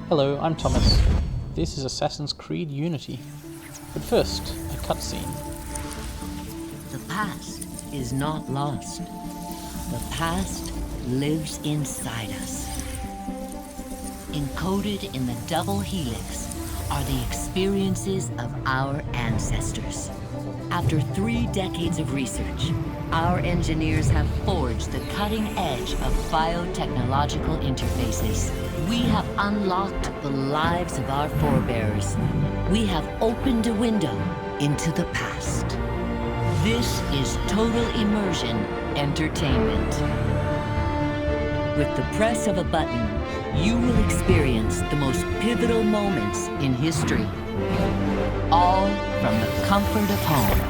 Hello, I'm Thomas. This is Assassin's Creed Unity. But first, a cutscene. The past is not lost. The past lives inside us. Encoded in the double helix are the experiences of our ancestors. After 3 decades of research, our engineers have forged the cutting edge of biotechnological interfaces. We have unlocked the lives of our forebears. We have opened a window into the past. This is total immersion entertainment. With the press of a button, you will experience the most pivotal moments in history. All from the comfort of home.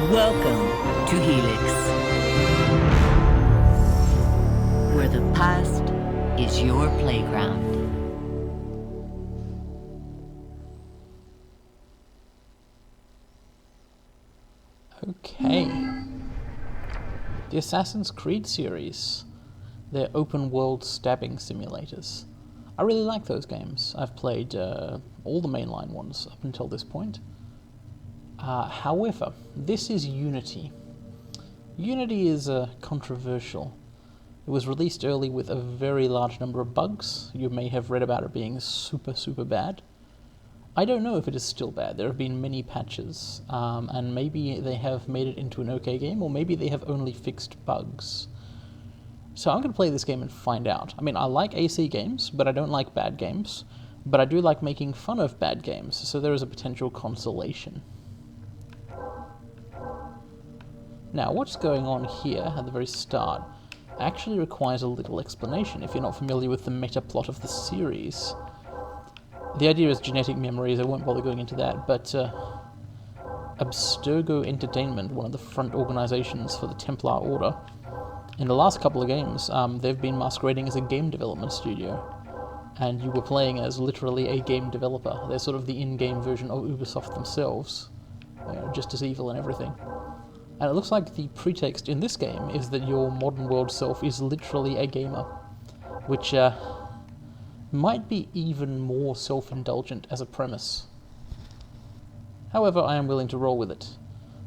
Welcome to Helix, where the past is your playground. Okay. The Assassin's Creed series. They're open-world stabbing simulators. I really like those games. I've played all the mainline ones up until this point. However, this is Unity. Unity is controversial. It was released early with a very large number of bugs. You may have read about it being super bad. I don't know if it is still bad. There have been many patches, and maybe they have made it into an okay game, or maybe they have only fixed bugs. So I'm going to play this game and find out. I mean, I like AC games, but I don't like bad games. But I do like making fun of bad games, so there is a potential consolation. Now, what's going on here at the very start actually requires a little explanation if you're not familiar with the meta plot of the series. The idea is genetic memories, I won't bother going into that, but Abstergo Entertainment, one of the front organizations for the Templar Order, in the last couple of games, they've been masquerading as a game development studio, and you were playing as literally a game developer. They're sort of the in-game version of Ubisoft themselves, just as evil and everything. And it looks like the pretext in this game is that your modern world self is literally a gamer, which might be even more self-indulgent as a premise. However, I am willing to roll with it.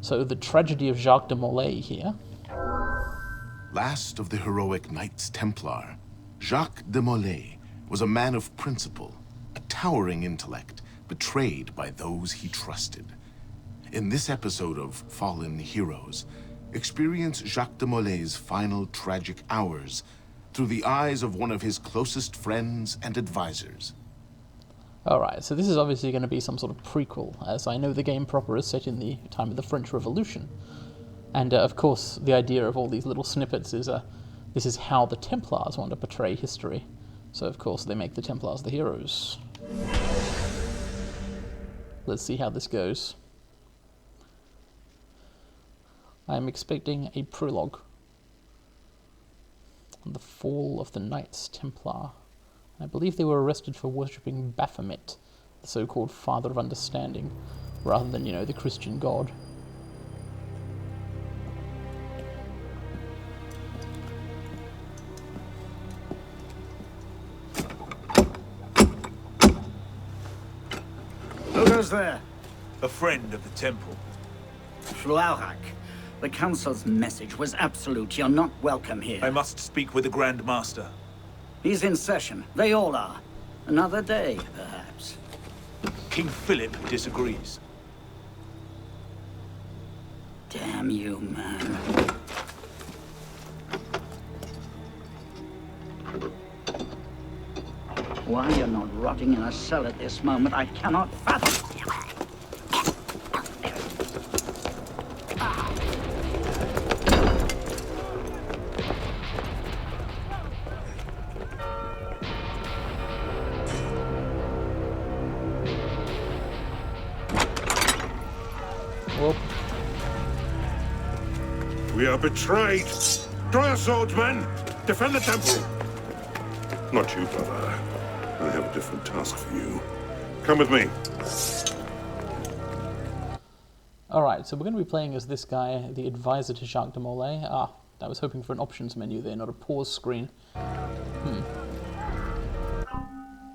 So the tragedy of Jacque de Molay here. Last of the heroic Knights Templar, Jacque de Molay was a man of principle, a towering intellect, betrayed by those he trusted. In this episode of Fallen Heroes, experience Jacque de Molay's final tragic hours through the eyes of one of his closest friends and advisors. Alright, so this is obviously going to be some sort of prequel, as I know the game proper is set in the time of the French Revolution. And of course, the idea of all these little snippets is this is how the Templars want to portray history. So of course they make the Templars the heroes. Let's see how this goes. I am expecting a prologue. The fall of the Knights Templar. I believe they were arrested for worshipping Baphomet, the so-called Father of Understanding, rather than, the Christian god. Who goes there? A friend of the temple. Schluaurak. The Council's message was absolute. You're not welcome here. I must speak with the Grand Master. He's in session. They all are. Another day, perhaps. King Philip disagrees. Damn you, man. Why you're not rotting in a cell at this moment, I cannot fathom. Well, we are betrayed. Draw your swords, men. Defend the temple. Not you, brother. I have a different task for you. Come with me. alright, so we're going to be playing as this guy, the advisor to Jacque de Molay. I was hoping for an options menu there, not a pause screen.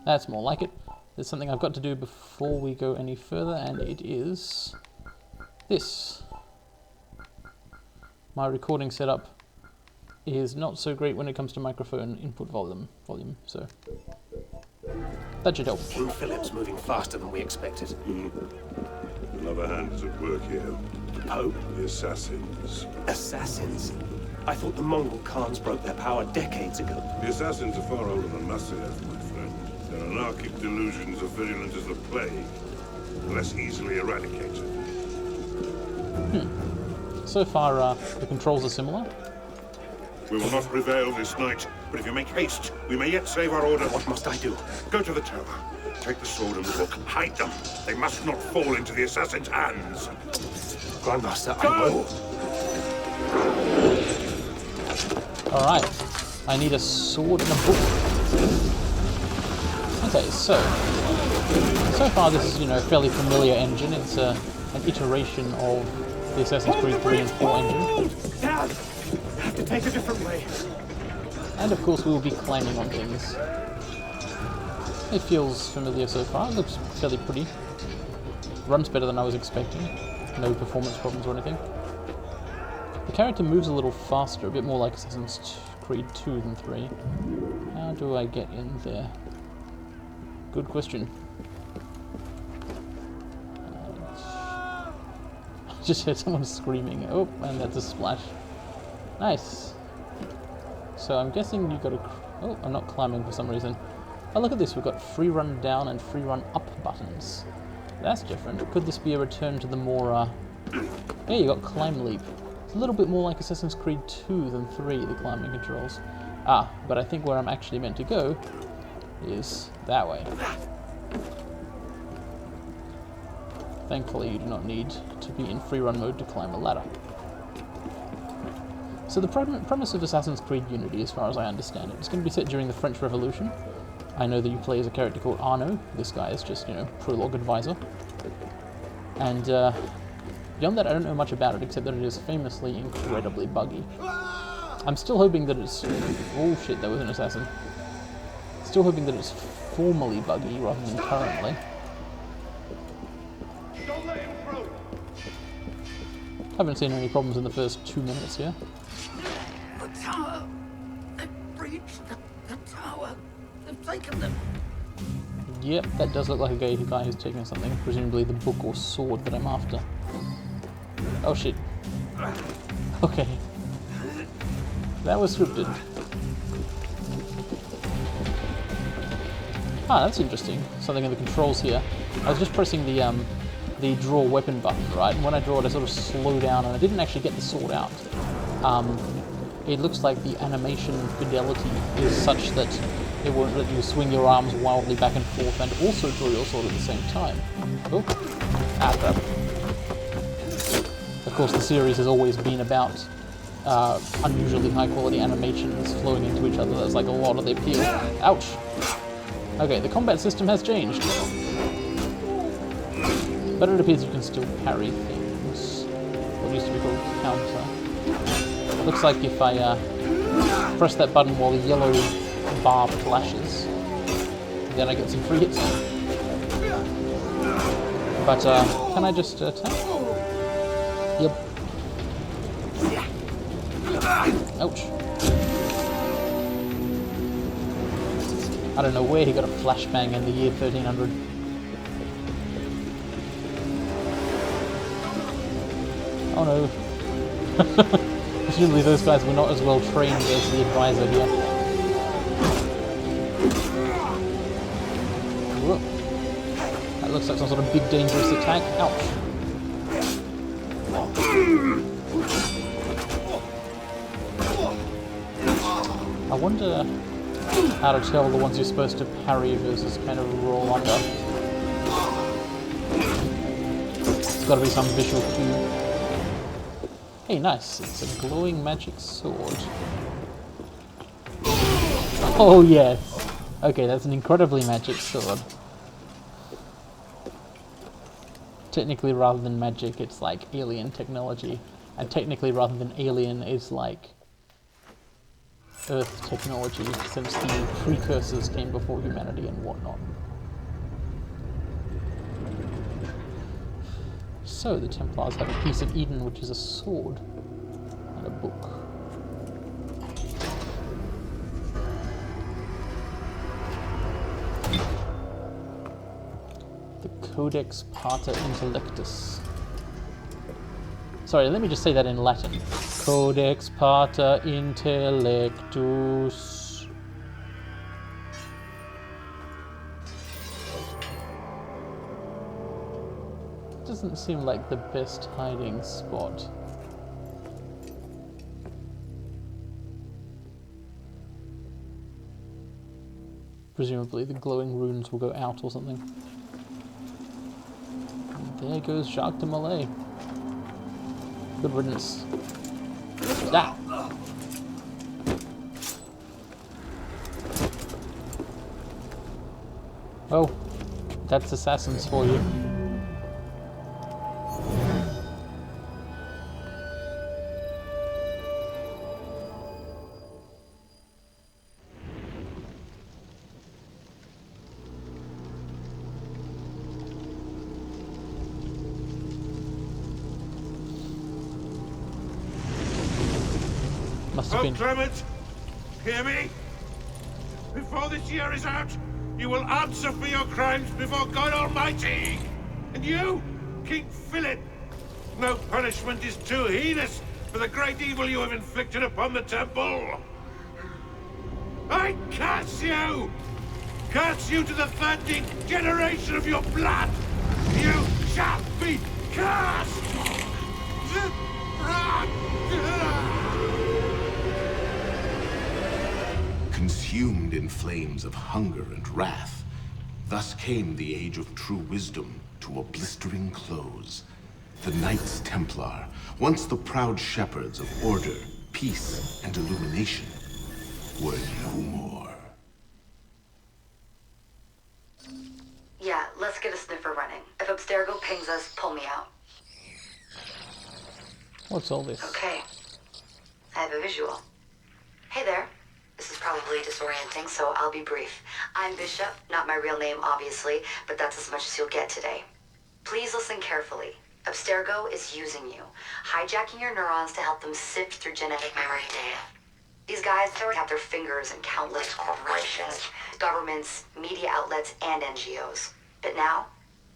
That's more like it. There's something I've got to do before we go any further, and it is this. My recording setup is not so great when it comes to microphone input volume, so that should help. King Philip's moving faster than we expected. Another hand is at work here. The Pope? The assassins. Assassins? I thought the Mongol Khans broke their power decades ago. The assassins are far older than Masyaf, my friend. Their anarchic delusions are virulent as the plague, less easily eradicated. So far, the controls are similar. We will not prevail this night, but if you make haste, we may yet save our order. What must I do? Go to the tower. Take the sword and the book. Hide them. They must not fall into the assassin's hands. Grandmaster, I will. Alright, I need a sword and a book. Okay, so far this is, a fairly familiar engine. It's an iteration of the Assassin's Creed 3 and 4 engine. Dad! I have to take a different way. And of course we will be climbing on things. It feels familiar so far. It looks fairly pretty. Runs better than I was expecting. No performance problems or anything. The character moves a little faster, a bit more like Assassin's Creed 2 than 3. How do I get in there? Good question. Just heard someone screaming. Oh, and that's a splash. Nice. So I'm guessing you got to... Oh, I'm not climbing for some reason. Oh, look at this. We've got free run down and free run up buttons. That's different. Could this be a return to the more... Yeah, you got climb leap. It's a little bit more like Assassin's Creed 2 than 3, the climbing controls. Ah, but I think where I'm actually meant to go is that way. Thankfully, you do not need to be in free run mode to climb a ladder. So the premise of Assassin's Creed Unity, as far as I understand it, is going to be set during the French Revolution. I know that you play as a character called Arno. This guy is just, prologue advisor. And beyond that, I don't know much about it, except that it is famously incredibly buggy. I'm still hoping that it's... Oh shit, that was an assassin. Still hoping that it's formally buggy rather than currently. Haven't seen any problems in the first 2 minutes here. The tower! They've breached the tower! They've taken them! Yep, that does look like a guy who's taking something, presumably the book or sword that I'm after. Oh shit. Okay. That was scripted. Ah, that's interesting. Something in the controls here. I was just pressing the draw weapon button, right? And when I draw it, I sort of slow down, and I didn't actually get the sword out. It looks like the animation fidelity is such that it won't let you swing your arms wildly back and forth and also draw your sword at the same time. Oh. Ah, crap. Of course, the series has always been about unusually high-quality animations flowing into each other. That's like a lot of the appeal. Ouch! Okay, the combat system has changed. But it appears you can still parry things. What used to be called counter. Looks like if I press that button while the yellow bar flashes, then I get some free hits. But can I just attack? Yep. Ouch. I don't know where he got a flashbang in the year 1300. Oh no. Presumably those guys were not as well trained as the advisor here. Whoa. That looks like some sort of big dangerous attack. Ouch. I wonder how to tell the ones you're supposed to parry versus kind of roll under. It's got to be some visual cue. Hey, nice. It's a glowing magic sword. Oh, yes. Okay, that's an incredibly magic sword. Technically, rather than magic, it's like alien technology. And technically, rather than alien, it's like Earth technology since the precursors came before humanity and whatnot. So the Templars have a piece of Eden, which is a sword and a book. The Codex Pater Intellectus. Sorry, let me just say that in Latin. Codex Pater Intellectus. Doesn't seem like the best hiding spot. Presumably the glowing runes will go out or something. And there goes Jacque de Molay. Good riddance. Ah! Oh, that's assassins for you. Must have Oh, been. Clement, hear me? Before this year is out, you will answer for your crimes before God Almighty! And you, King Philip, no punishment is too heinous for the great evil you have inflicted upon the temple! I curse you! Curse you to the 13th generation of your blood! You shall be cursed! Consumed in flames of hunger and wrath, thus came the age of true wisdom to a blistering close. The Knights Templar, once the proud shepherds of order, peace, and illumination, were no more. Yeah, let's get a sniffer running. If Abstergo pings us, pull me out. What's all this? Okay. I have a visual. Hey there. This is probably disorienting, so I'll be brief. I'm Bishop, not my real name, obviously, but that's as much as you'll get today. Please listen carefully. Abstergo is using you, hijacking your neurons to help them sift through genetic memory data. These guys already have their fingers in countless corporations, governments, media outlets, and NGOs. But now,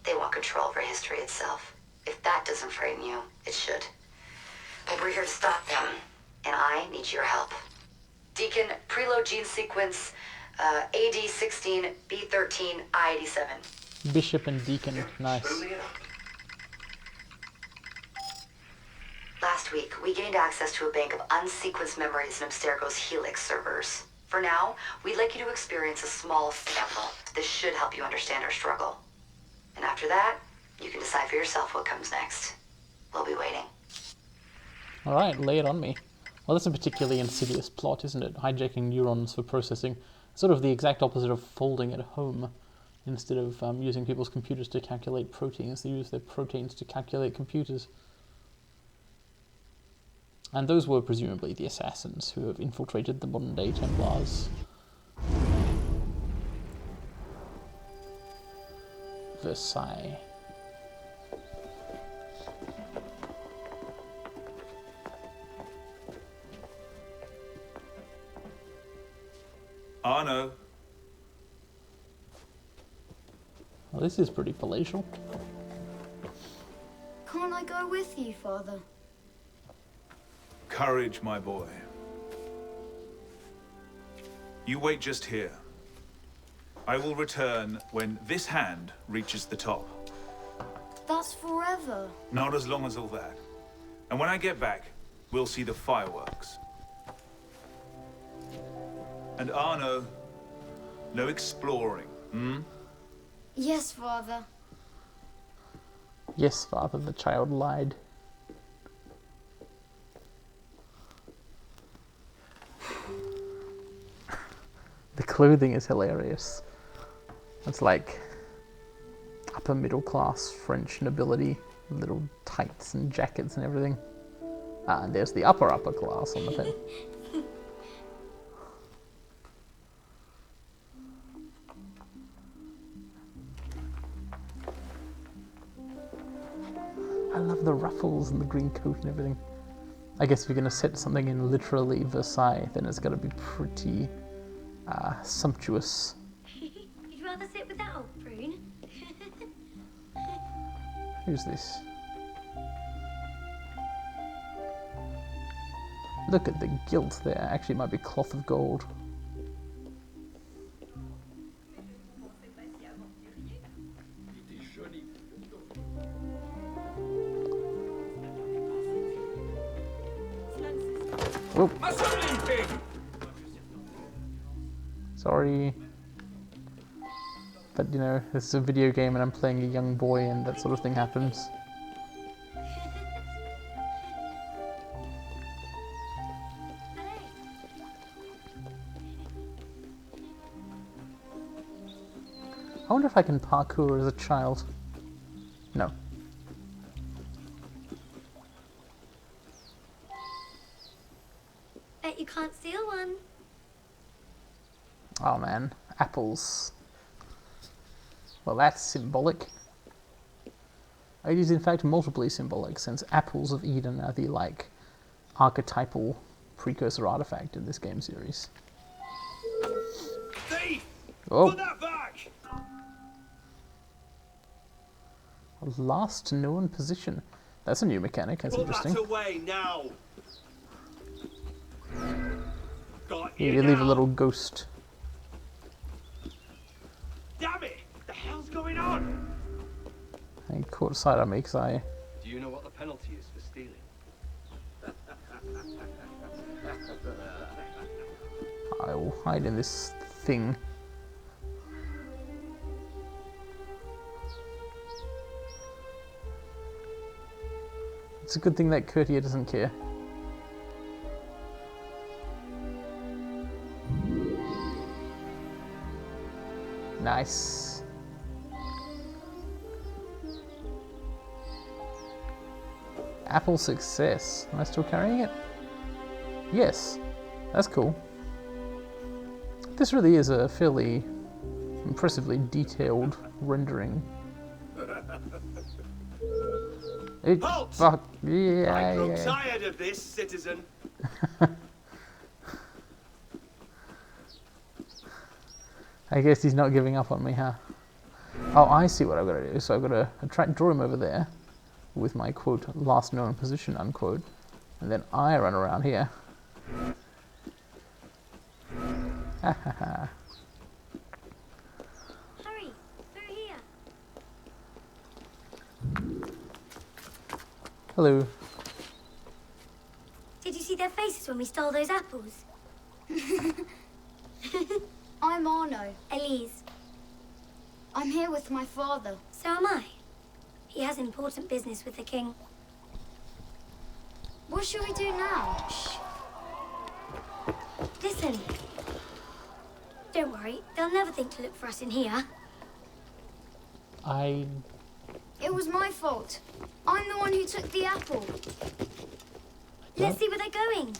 they want control over history itself. If that doesn't frighten you, it should. But we're here to stop them, and I need your help. Deacon, preload gene sequence AD16, B13, I87. Bishop and Deacon, nice. Last week, we gained access to a bank of unsequenced memories in Abstergo's Helix servers. For now, we'd like you to experience a small sample. This should help you understand our struggle. And after that, you can decide for yourself what comes next. We'll be waiting. Alright, lay it on me. Well, that's a particularly insidious plot, isn't it? Hijacking neurons for processing. Sort of the exact opposite of folding at home. Instead of using people's computers to calculate proteins, they use their proteins to calculate computers. And those were presumably the assassins who have infiltrated the modern-day Templars. Versailles. Arno, Well, this is pretty palatial. Can't I go with you, Father? courage, my boy. You wait just here. I will return when this hand reaches the top. That's forever. Not as long as all that. And when I get back, we'll see the fireworks. And Arno, no exploring, hmm? Yes, Father. Yes, Father, the child lied. The clothing is hilarious. It's like upper middle class French nobility, little tights and jackets and everything. Ah, and there's the upper class on the thing. with the ruffles and the green coat and everything. I guess if you're going to set something in literally Versailles, then it's got to be pretty sumptuous. You'd rather sit with that old prune? Who's this? Look at the gilt there. Actually, it might be cloth of gold. Oh. Sorry. But you know, this is a video game and I'm playing a young boy and that sort of thing happens. I wonder if I can parkour as a child. No. Bet you can't steal one. Oh man, apples. Well, that's symbolic. It is in fact multiply symbolic, since apples of Eden are the, like, archetypal precursor artifact in this game series. Thief! Oh. Put that back! Last known position. That's a new mechanic, that's interesting. Put that away now! Got Yeah, you you leave a now. little ghost. Damn it! The hell's going on? He caught sight of me because I... Do you know what the penalty is for stealing? I will hide in this thing. It's a good thing that Courtier doesn't care. Nice. Apple success. Am I still carrying it? Yes. That's cool. This really is a fairly impressively detailed rendering. Halt! Fuck. Yeah, I grow yeah. tired of this, citizen. I guess he's not giving up on me, huh? Oh, I see what I've got to do. So I've got to draw him over there with my, quote, last known position, unquote. And then I run around here. Ha ha ha. Hurry, through here. Hello. Did you see their faces when we stole those apples? I'm Arno. Elise. I'm here with my father. So am I. He has important business with the king. What shall we do now? Shh. Listen. Don't worry, they'll never think to look for us in here. It was my fault. I'm the one who took the apple. Let's see where they're going.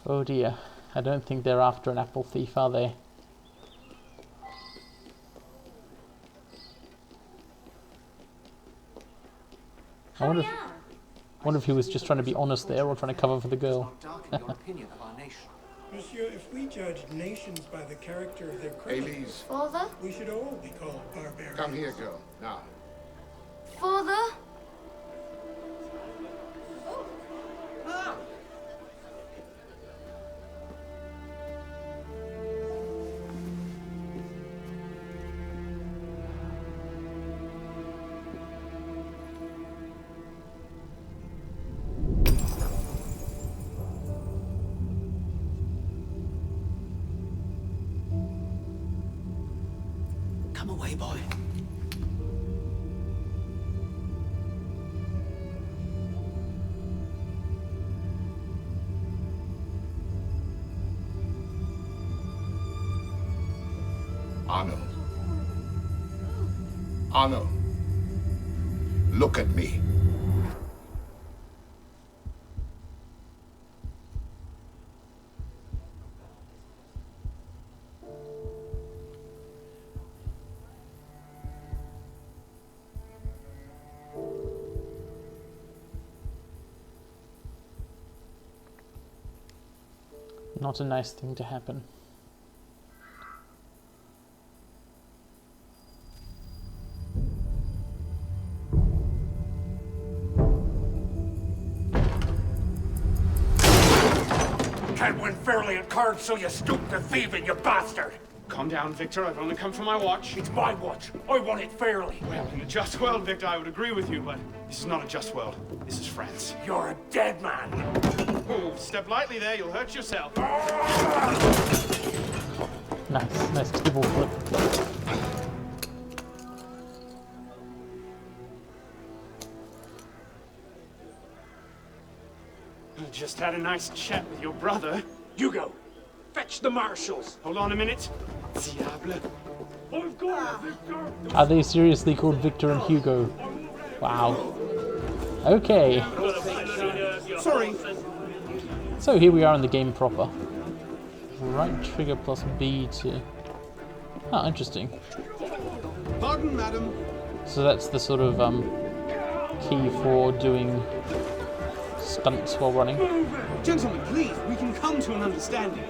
Oh dear. I don't think they're after an apple thief, are they? I wonder if he was just trying to be honest there or trying to cover for the girl. Monsieur, if we judge nations by the character of their criminals, Elise. Father? we should all be called barbarians. Come here, girl. Now. Father? Come away, boy. Arno. Arno. Look at me. Not a nice thing to happen. Can't win fairly at cards, so you stoop to thieving, you bastard! Calm down, Victor. I've only come for my watch. It's my watch. I want it fairly. Well, in a just world, Victor, I would agree with you, but this is not a just world. This is France. You're a dead man. Oh, step lightly there. You'll hurt yourself. Nice table flip. I just had a nice chat with your brother. Hugo, fetch the marshals. Hold on a minute. Diable. I've got it, Victor. Are they seriously called Victor and Hugo? Wow. Okay. Sorry. So here we are in the game proper. Right trigger plus B to... Oh, interesting. Pardon, madam. So that's the sort of key for doing stunts while running. Gentlemen, please, we can come to an understanding.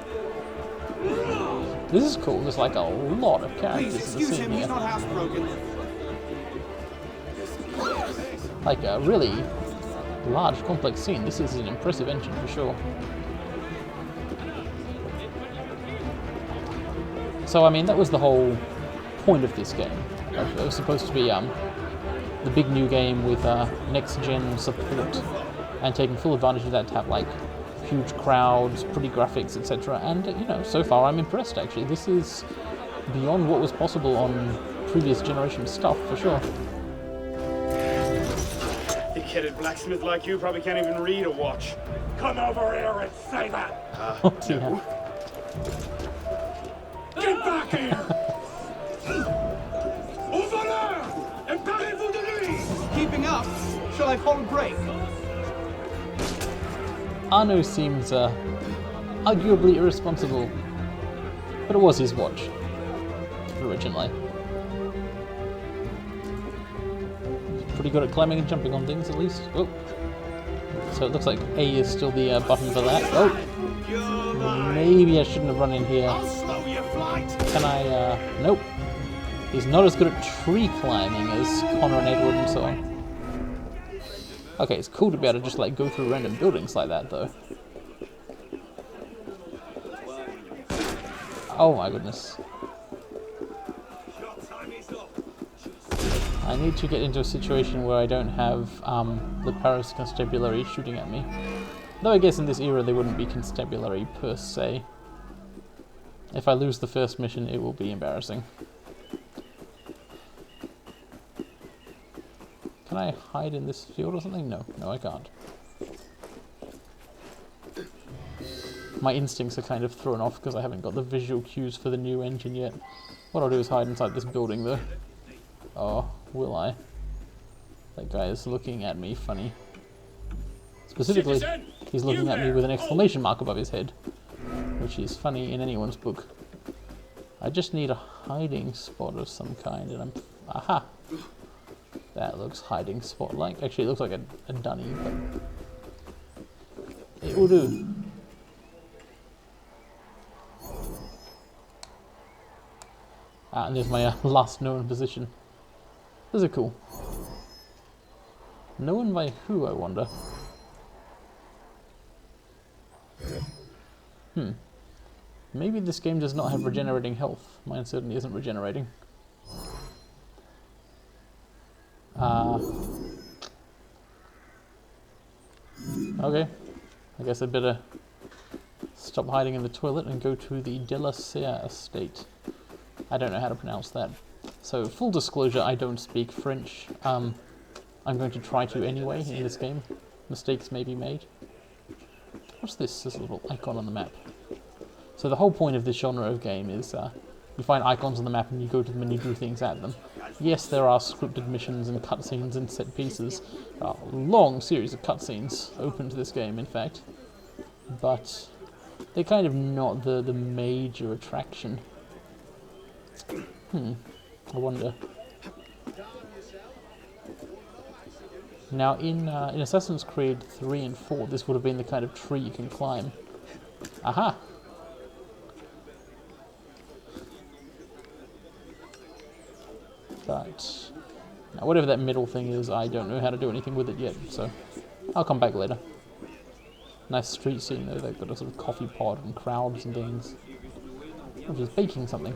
This is cool. There's like a lot of Please characters in the excuse scene him. here. He's not housebroken. Like a really large, complex scene. This is an impressive engine for sure. So I mean, that was the whole point of this game. It was supposed to be the big new game with next-gen support and taking full advantage of that to have like huge crowds, pretty graphics, etc. And you know, so far I'm impressed actually. This is beyond what was possible on previous generation stuff for sure. Thick-headed blacksmith like you probably can't even read a watch. Come over here and say that. Oh dear. No. Get back here. Over there. Emparez-vous de lui. Keeping up? Shall I call a break? Arno seems arguably irresponsible, but it was his watch originally. He's pretty good at climbing and jumping on things, at least. Oh, so it looks like A is still the button for that. Oh, maybe I shouldn't have run in here. Can I? Nope. He's not as good at tree climbing as Connor and Edward and so on. Okay, it's cool to be able to just like go through random buildings like that though. Oh my goodness. I need to get into a situation where I don't have the Paris Constabulary shooting at me. Though I guess in this era they wouldn't be constabulary per se. If I lose the first mission, it will be embarrassing. Can I hide in this field or something? No, I can't. My instincts are kind of thrown off because I haven't got the visual cues for the new engine yet. What I'll do is hide inside this building though. Oh, will I? That guy is looking at me funny. Specifically, he's looking at me with an exclamation mark above his head, which is funny in anyone's book. I just need a hiding spot of some kind and I'm... Aha! That looks hiding spot-like. Actually, it looks like a dunny, but it will do. Ah, and there's my last known position. Those are cool. Known by who, I wonder? Maybe this game does not have regenerating health. Mine certainly isn't regenerating. Okay, I guess I'd better stop hiding in the toilet and go to the De La Serre estate. I don't know how to pronounce that. So, full disclosure, I don't speak French. I'm going to try to anyway in this game. Mistakes may be made. What's this? This little icon on the map. So the whole point of this genre of game is you find icons on the map and you go to them and you do things at them. Yes, there are scripted missions and cutscenes and set pieces. A long series of cutscenes open to this game, in fact. But they're kind of not the major attraction. I wonder. Now, in Assassin's Creed 3 and 4, this would have been the kind of tree you can climb. Aha! But now whatever that middle thing is, I don't know how to do anything with it yet, so I'll come back later. Nice street scene though, they've got a sort of coffee pod and crowds and things. I'm just baking something.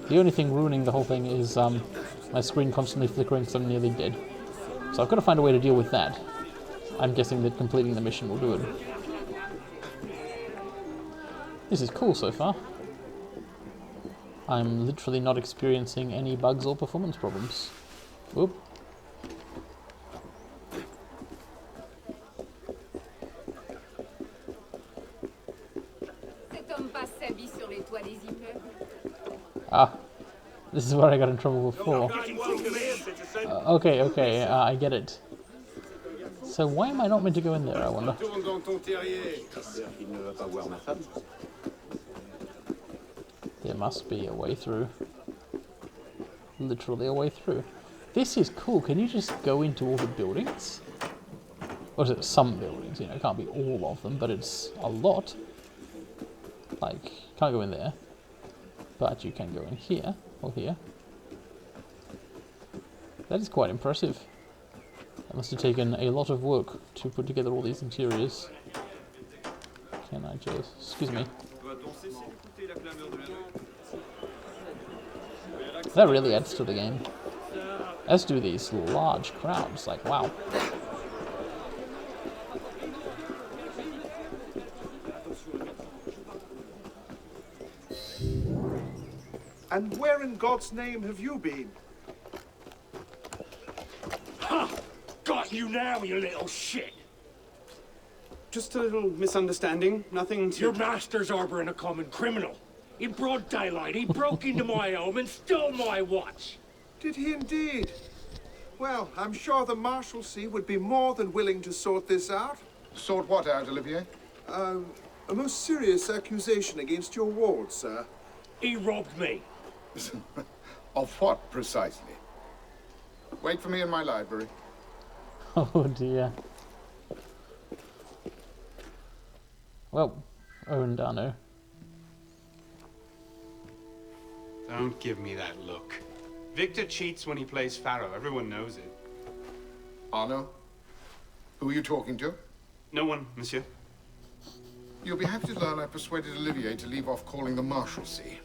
The only thing ruining the whole thing is my screen constantly flickering because I'm nearly dead. So I've got to find a way to deal with that. I'm guessing that completing the mission will do it. This is cool so far. I'm literally not experiencing any bugs or performance problems. Whoop. Ah, this is what I got in trouble before. Okay, I get it. So why am I not meant to go in there, I wonder? There must be a way through. Literally a way through. This is cool. Can you just go into all the buildings? Or is it some buildings? You know, it can't be all of them, but it's a lot. Like, can't go in there. But you can go in here, or here. That is quite impressive. That must have taken a lot of work to put together all these interiors. Can I just... excuse me. That really adds to the game. As do these large crowds, like, wow. And where in God's name have you been? Ha! Got you now, you little shit! Just a little misunderstanding, nothing to... Your master's harboring a common criminal. In broad daylight, he broke into my home and stole my watch. Did he indeed? Well, I'm sure the Marshalsea would be more than willing to sort this out. Sort what out, Olivier? A most serious accusation against your ward, sir. He robbed me. Of what, precisely? Wait for me in my library. Oh dear. Well, Owen Dano. Don't give me that look. Victor cheats when he plays Pharaoh. Everyone knows it. Arno? Who are you talking to? No one, monsieur. You'll be happy to learn I persuaded Olivier to leave off calling the Marshalsea.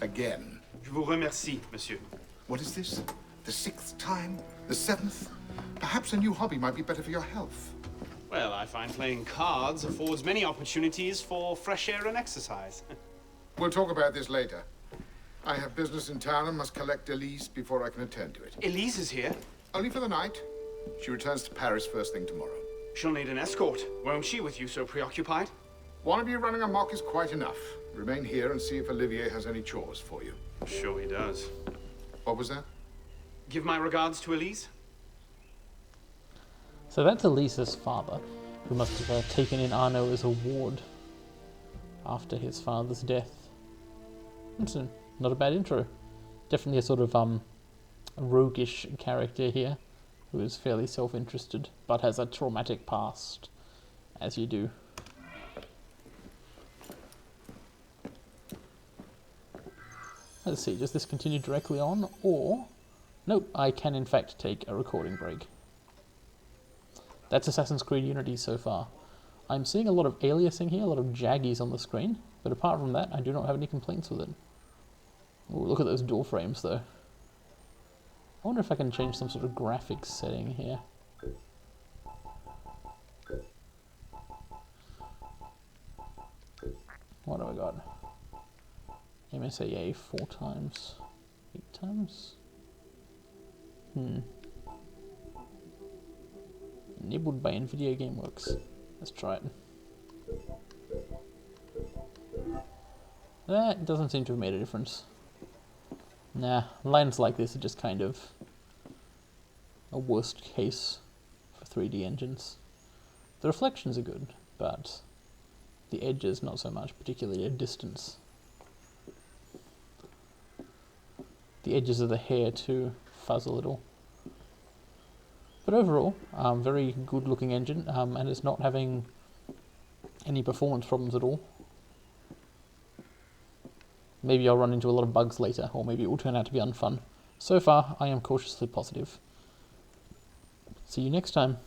Again. Je vous remercie, monsieur. What is this? The 6th time? The 7th? Perhaps a new hobby might be better for your health. Well, I find playing cards affords many opportunities for fresh air and exercise. We'll talk about this later. I have business in town and must collect Elise before I can attend to it. Elise is here? Only for the night. She returns to Paris first thing tomorrow. She'll need an escort, won't she, with you so preoccupied? One of you running amok is quite enough. Remain here and see if Olivier has any chores for you. Sure he does. What was that? Give my regards to Elise. So that's Elise's father, who must have taken in Arno as a ward after his father's death. That's not a bad intro. Definitely a sort of roguish character here, who is fairly self-interested, but has a traumatic past, as you do. Let's see, does this continue directly on, or... Nope, I can in fact take a recording break. That's Assassin's Creed Unity so far. I'm seeing a lot of aliasing here, a lot of jaggies on the screen, but apart from that, I do not have any complaints with it. Ooh, look at those door frames though. I wonder if I can change some sort of graphics setting here. What have I got? MSAA 4 times. 8 times? Enabled by NVIDIA GameWorks. Let's try it. That doesn't seem to have made a difference. Nah, lines like this are just kind of a worst case for 3D engines. The reflections are good, but the edges not so much, particularly at distance. The edges of the hair too fuzz a little. But overall, very good looking engine, and it's not having any performance problems at all. Maybe I'll run into a lot of bugs later, or maybe it will turn out to be unfun. So far, I am cautiously positive. See you next time.